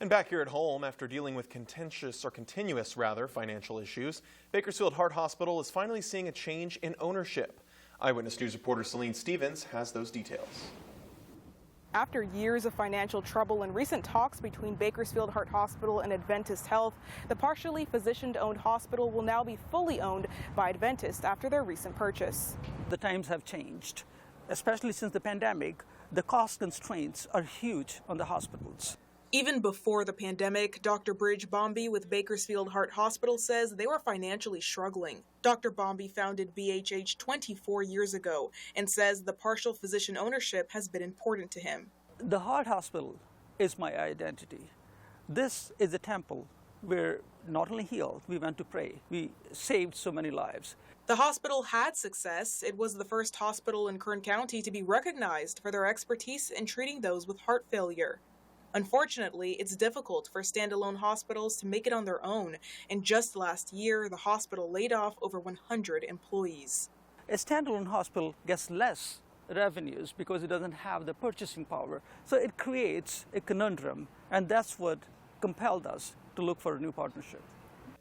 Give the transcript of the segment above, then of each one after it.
And back here at home, after dealing with continuous financial issues, Bakersfield Heart Hospital is finally seeing a change in ownership. Eyewitness News reporter Celine Stevens has those details. After years of financial trouble and recent talks between Bakersfield Heart Hospital and Adventist Health, the partially physician-owned hospital will now be fully owned by Adventist after their recent purchase. The times have changed, especially since the pandemic. The cost constraints are huge on the hospitals. Even before the pandemic, Dr. Bridge Bombi with Bakersfield Heart Hospital says they were financially struggling. Dr. Bombi founded BHH 24 years ago and says the partial physician ownership has been important to him. The heart hospital is my identity. This is a temple where not only healed, we went to pray. We saved so many lives. The hospital had success. It was the first hospital in Kern County to be recognized for their expertise in treating those with heart failure. Unfortunately, it's difficult for standalone hospitals to make it on their own, and just last year, the hospital laid off over 100 employees. A standalone hospital gets less revenues because it doesn't have the purchasing power, so it creates a conundrum, and that's what compelled us to look for a new partnership.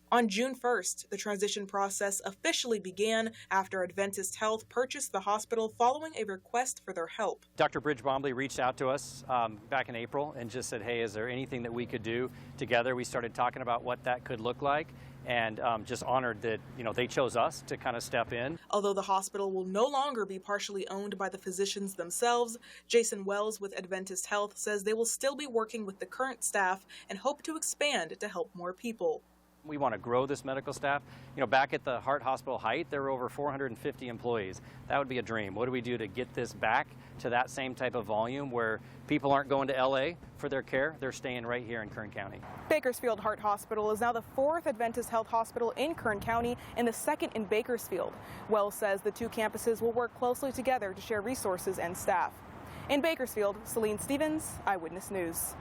On June 1st, the transition process officially began after Adventist Health purchased the hospital following a request for their help. Dr. Bridge Bombi reached out to us back in April and just said, hey, is there anything that we could do together? We started talking about what that could look like, and just honored that, they chose us to kind of step in. Although the hospital will no longer be partially owned by the physicians themselves, Jason Wells with Adventist Health says they will still be working with the current staff and hope to expand to help more people. We want to grow this medical staff. Back at the Heart Hospital height, there were over 450 employees. That would be a dream. What do we do to get this back to that same type of volume where people aren't going to LA for their care? They're staying right here in Kern County. Bakersfield Heart Hospital is now the 4th Adventist Health Hospital in Kern County and the 2nd in Bakersfield. Wells says the two campuses will work closely together to share resources and staff. In Bakersfield, Celine Stevens, Eyewitness News.